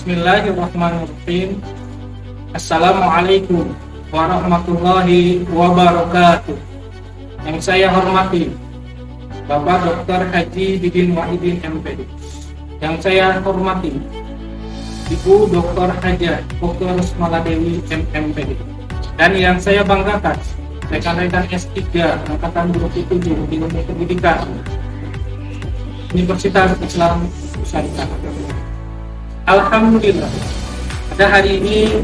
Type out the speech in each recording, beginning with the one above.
Bismillahirrahmanirrahim. Assalamualaikum warahmatullahi wabarakatuh. Yang saya hormati Bapak Dr. Haji Didin Wahidin MPD. Yang saya hormati Ibu Dr. Haja Dr. Smaladewi MPD. Dan yang saya banggakan rekan-rekan S3 Angkatan 27 Ilmu Pendidikan Universitas Islam Nusantara. Alhamdulillah, pada hari ini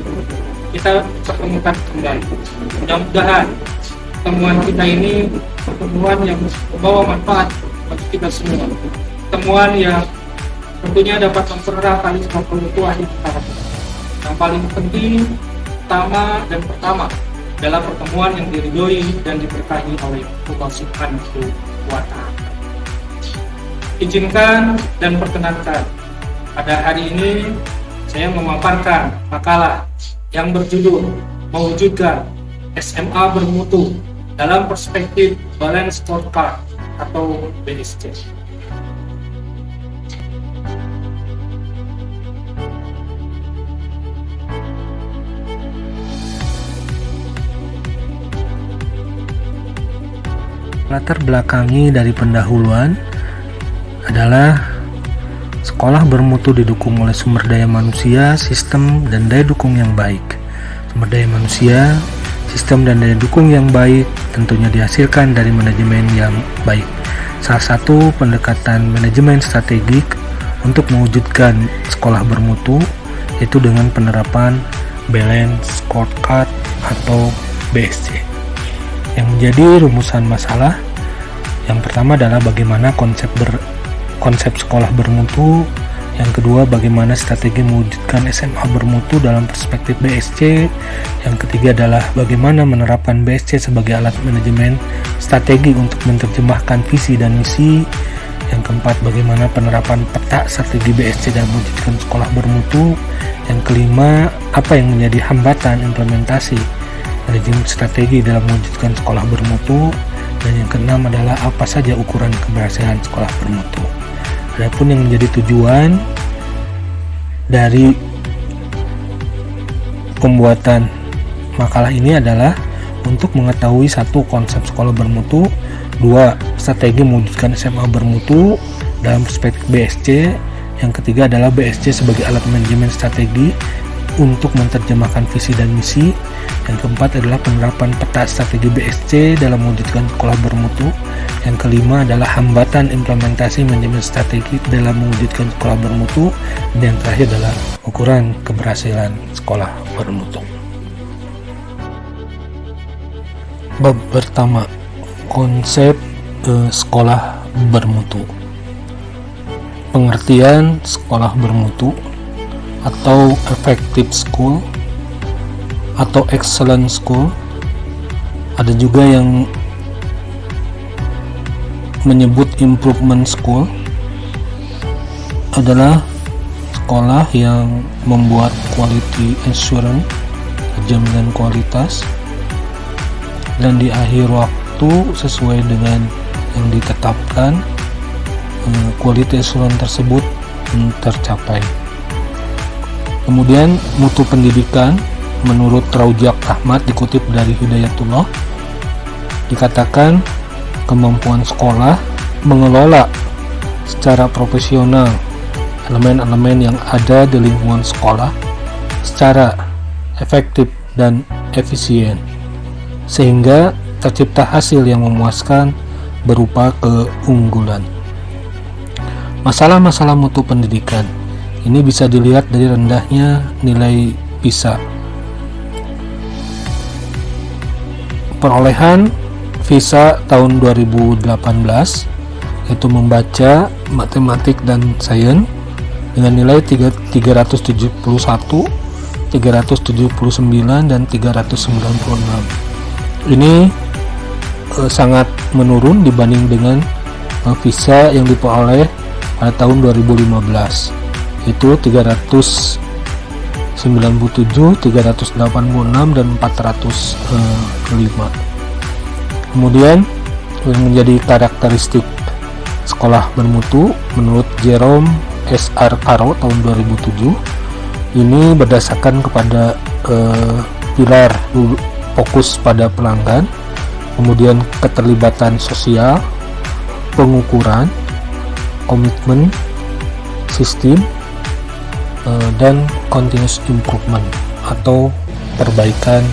kita pertemukan kembali. Mudah-mudahan pertemuan kita ini pertemuan yang membawa manfaat bagi kita semua. Pertemuan yang tentunya dapat mempererat tali silaturahmi kita. Yang paling penting, utama dan pertama adalah pertemuan yang diridhoi dan diberkahi oleh Allah Subhanahu wa Ta'ala. Izinkan dan perkenankan, pada hari ini saya memaparkan makalah yang berjudul Mewujudkan SMA Bermutu dalam Perspektif Balance Scorecard atau BSC. Latar belakangi dari pendahuluan adalah sekolah bermutu didukung oleh sumber daya manusia, sistem, dan daya dukung yang baik. Sumber daya manusia, sistem, dan daya dukung yang baik tentunya dihasilkan dari manajemen yang baik. Salah satu pendekatan manajemen strategik untuk mewujudkan sekolah bermutu yaitu dengan penerapan Balance Scorecard atau BSC. Yang menjadi rumusan masalah yang pertama adalah bagaimana konsep sekolah bermutu, yang kedua bagaimana strategi mewujudkan SMA bermutu dalam perspektif BSC, yang ketiga adalah bagaimana menerapkan BSC sebagai alat manajemen strategi untuk menerjemahkan visi dan misi, yang keempat bagaimana penerapan peta strategi BSC dalam mewujudkan sekolah bermutu, yang kelima apa yang menjadi hambatan implementasi manajemen strategi dalam mewujudkan sekolah bermutu, dan yang keenam adalah apa saja ukuran keberhasilan sekolah bermutu. Adapun yang menjadi tujuan dari pembuatan makalah ini adalah untuk mengetahui satu, konsep sekolah bermutu, dua, strategi mewujudkan SMA bermutu dalam perspektif BSC, yang ketiga adalah BSC sebagai alat manajemen strategi untuk menerjemahkan visi dan misi, yang keempat adalah penerapan peta strategi BSC dalam mewujudkan sekolah bermutu, yang kelima adalah hambatan implementasi manajemen strategi dalam mewujudkan sekolah bermutu, dan yang terakhir adalah ukuran keberhasilan sekolah bermutu. Bab pertama, konsep sekolah bermutu. Pengertian sekolah bermutu atau effective school atau excellent school, ada juga yang menyebut improvement school, adalah sekolah yang membuat quality assurance, jaminan kualitas, dan di akhir waktu sesuai dengan yang ditetapkan quality assurance tersebut tercapai. Kemudian mutu pendidikan, menurut Raujak Ahmad dikutip dari Hidayatullah, dikatakan kemampuan sekolah mengelola secara profesional elemen-elemen yang ada di lingkungan sekolah secara efektif dan efisien, sehingga tercipta hasil yang memuaskan berupa keunggulan. Masalah-masalah mutu pendidikan ini bisa dilihat dari rendahnya nilai PISA. Perolehan visa tahun 2018 yaitu membaca, matematik, dan sains dengan nilai 371, 379, dan 396. Ini sangat menurun dibanding dengan visa yang diperoleh pada tahun 2015, yaitu 397, 386, dan 405. Kemudian yang menjadi karakteristik sekolah bermutu menurut Jerome S.R. Caro tahun 2007 Ini berdasarkan kepada pilar fokus pada pelanggan, kemudian keterlibatan sosial, pengukuran, komitmen, sistem, dan continuous improvement atau perbaikan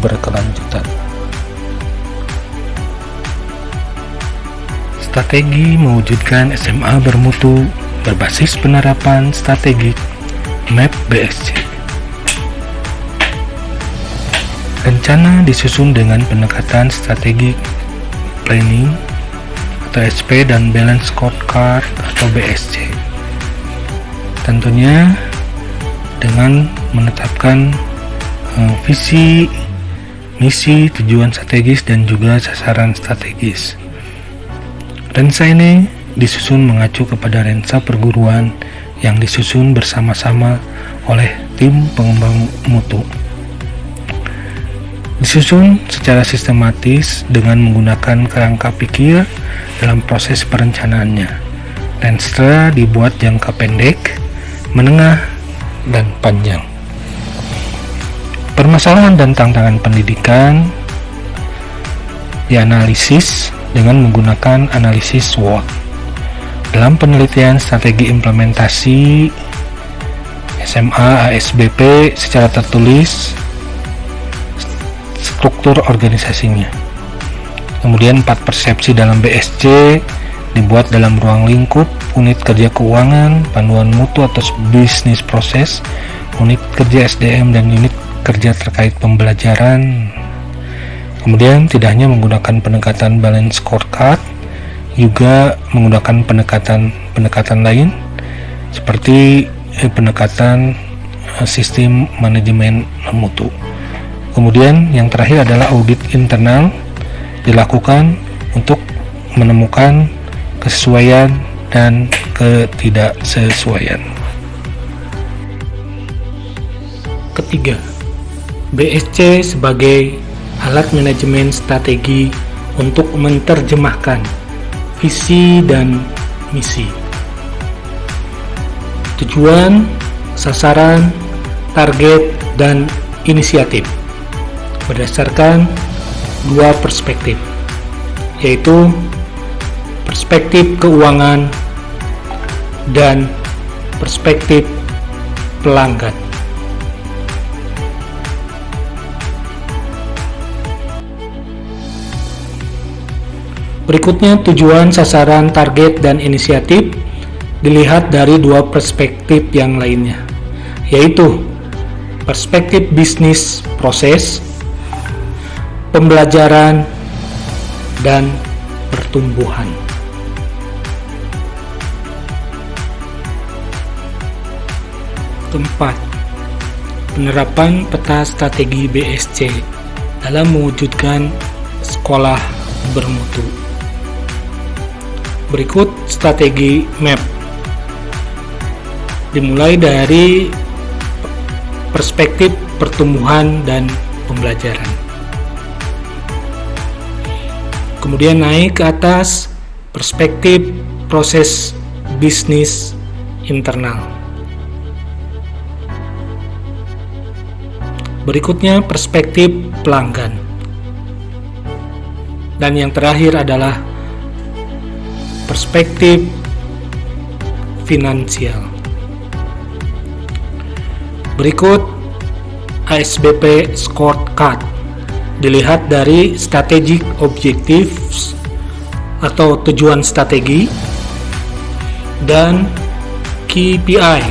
berkelanjutan. Strategi mewujudkan SMA bermutu berbasis penerapan strategi MAP BSC. Rencana disusun dengan pendekatan strategi planning atau SP dan balance scorecard atau BSC. Tentunya dengan menetapkan visi, misi, tujuan strategis dan juga sasaran strategis. Lensa ini disusun mengacu kepada lensa perguruan yang disusun bersama-sama oleh tim pengembang mutu. Disusun secara sistematis dengan menggunakan kerangka pikir dalam proses perencanaannya. Lensa dibuat jangka pendek, menengah, dan panjang. Permasalahan dan tantangan pendidikan dianalisis dengan menggunakan analisis SWOT. Dalam penelitian strategi implementasi SMA ASBP secara tertulis struktur organisasinya. Kemudian 4 persepsi dalam BSC dibuat dalam ruang lingkup, unit kerja keuangan, panduan mutu atau bisnis proses, unit kerja SDM dan unit kerja terkait pembelajaran. Kemudian tidak hanya menggunakan pendekatan balance scorecard, juga menggunakan pendekatan lain seperti pendekatan sistem manajemen mutu. Kemudian yang terakhir adalah audit internal dilakukan untuk menemukan kesesuaian dan ketidaksesuaian. Ketiga, BSC sebagai alat manajemen strategi untuk menerjemahkan visi dan misi, tujuan, sasaran, target, dan inisiatif berdasarkan 2 perspektif, yaitu perspektif keuangan dan perspektif pelanggan. Berikutnya tujuan, sasaran, target, dan inisiatif dilihat dari 2 perspektif yang lainnya, yaitu perspektif bisnis proses, pembelajaran, dan pertumbuhan. Keempat, penerapan peta strategi BSC dalam mewujudkan sekolah bermutu. Berikut strategi MAP. Dimulai dari perspektif pertumbuhan dan pembelajaran. Kemudian naik ke atas perspektif proses bisnis internal. Berikutnya perspektif pelanggan. Dan yang terakhir adalah perspektif finansial. Berikut ASBP scorecard dilihat dari strategic objectives atau tujuan strategi dan KPI,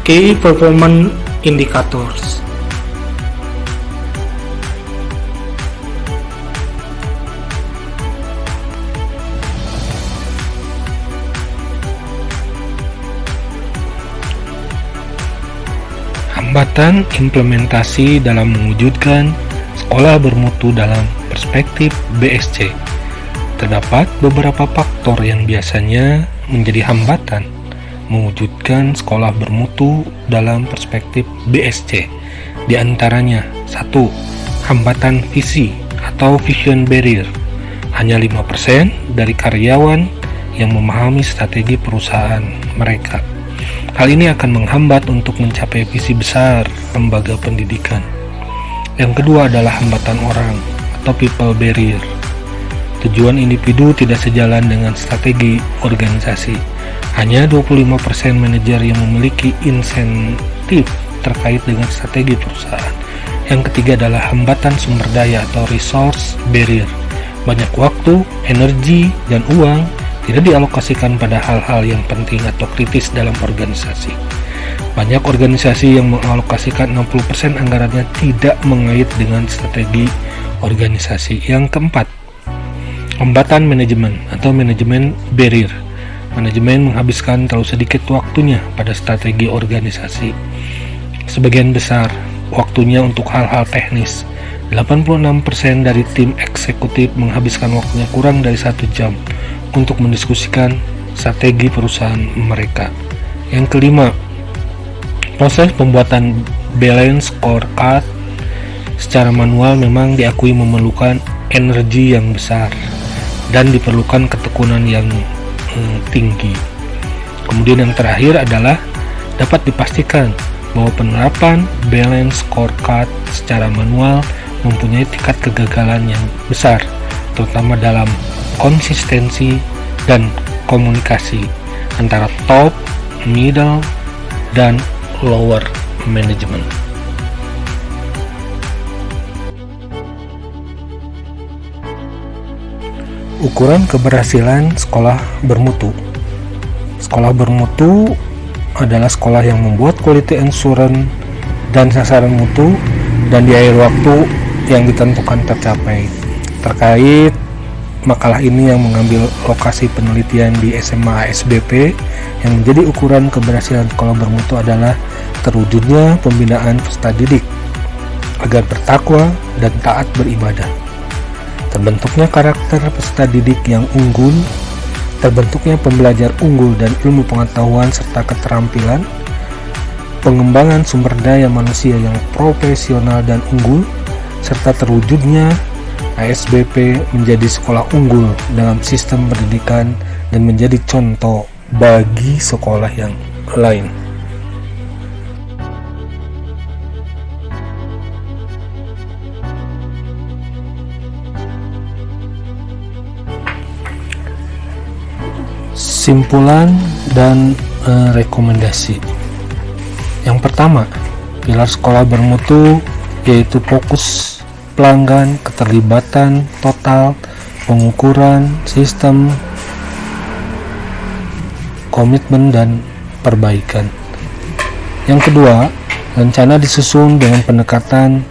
Key Performance Indicators. Hambatan implementasi dalam mewujudkan sekolah bermutu dalam perspektif BSC. Terdapat beberapa faktor yang biasanya menjadi hambatan mewujudkan sekolah bermutu dalam perspektif BSC. Di antaranya, 1. Hambatan visi atau vision barrier. Hanya 5% dari karyawan yang memahami strategi perusahaan mereka. Hal ini akan menghambat untuk mencapai visi besar lembaga pendidikan. Yang kedua adalah hambatan orang atau people barrier. Tujuan individu tidak sejalan dengan strategi organisasi. Hanya 25% manajer yang memiliki insentif terkait dengan strategi perusahaan. Yang ketiga adalah hambatan sumber daya atau resource barrier. Banyak waktu, energi, dan uang tidak dialokasikan pada hal-hal yang penting atau kritis dalam organisasi. Banyak organisasi yang mengalokasikan 60% anggarannya tidak mengait dengan strategi organisasi. Yang keempat, hambatan manajemen atau manajemen barrier. Manajemen menghabiskan terlalu sedikit waktunya pada strategi organisasi. Sebagian besar waktunya untuk hal-hal teknis. 86% dari tim eksekutif menghabiskan waktunya kurang dari 1 jam untuk mendiskusikan strategi perusahaan mereka. Yang kelima, proses pembuatan balance scorecard secara manual memang diakui memerlukan energi yang besar dan diperlukan ketekunan yang tinggi. Kemudian yang terakhir adalah dapat dipastikan bahwa penerapan balance scorecard secara manual mempunyai tingkat kegagalan yang besar, terutama dalam konsistensi dan komunikasi antara top, middle, dan lower management. Ukuran keberhasilan sekolah bermutu. Sekolah bermutu adalah sekolah yang membuat quality assurance dan sasaran mutu dan di akhir waktu yang ditentukan tercapai. Terkait makalah ini yang mengambil lokasi penelitian di SMA ASBP, yang menjadi ukuran keberhasilan sekolah bermutu adalah terwujudnya pembinaan peserta didik agar bertakwa dan taat beribadah, terbentuknya karakter peserta didik yang unggul, terbentuknya pembelajar unggul dan ilmu pengetahuan serta keterampilan, pengembangan sumber daya manusia yang profesional dan unggul, serta terwujudnya ASBP menjadi sekolah unggul dalam sistem pendidikan dan menjadi contoh bagi sekolah yang lain. Simpulan dan rekomendasi. Yang pertama, pilar sekolah bermutu yaitu fokus pelanggan, keterlibatan total, pengukuran, sistem, komitmen, dan perbaikan. Yang kedua, rencana disusun dengan pendekatan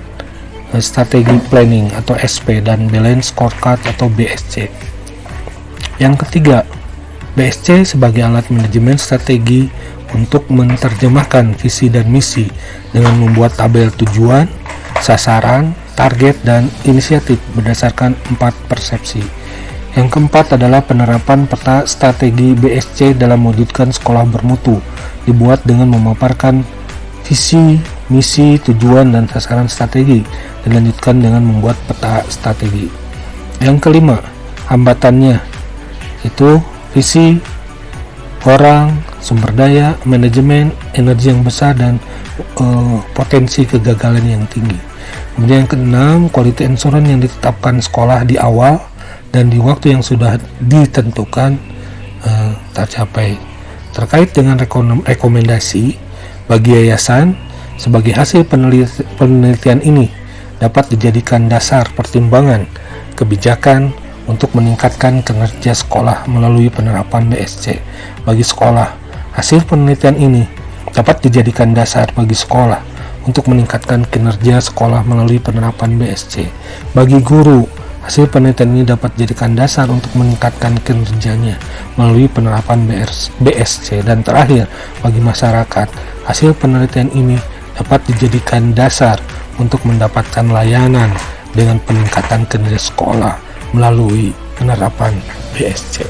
strategi planning atau SP dan balance scorecard atau BSC. Yang ketiga, BSC sebagai alat manajemen strategi untuk menerjemahkan visi dan misi dengan membuat tabel tujuan, sasaran, target, dan inisiatif berdasarkan 4 persepsi. Yang keempat adalah penerapan peta strategi BSC dalam mewujudkan sekolah bermutu, dibuat dengan memaparkan visi, misi, tujuan, dan sasaran strategi, dilanjutkan dengan membuat peta strategi. Yang kelima, hambatannya itu visi, orang, sumber daya, manajemen, energi yang besar, dan potensi kegagalan yang tinggi. Kemudian yang keenam, quality assurance yang ditetapkan sekolah di awal dan di waktu yang sudah ditentukan tercapai. Terkait dengan rekomendasi bagi yayasan, sebagai hasil penelitian ini dapat dijadikan dasar pertimbangan kebijakan untuk meningkatkan kinerja sekolah melalui penerapan BSC. Bagi sekolah, hasil penelitian ini dapat dijadikan dasar bagi sekolah untuk meningkatkan kinerja sekolah melalui penerapan BSC. Bagi guru, hasil penelitian ini dapat dijadikan dasar untuk meningkatkan kinerjanya melalui penerapan BSC. Dan terakhir, bagi masyarakat, hasil penelitian ini dapat dijadikan dasar untuk mendapatkan layanan dengan peningkatan kinerja sekolah melalui penerapan BSC.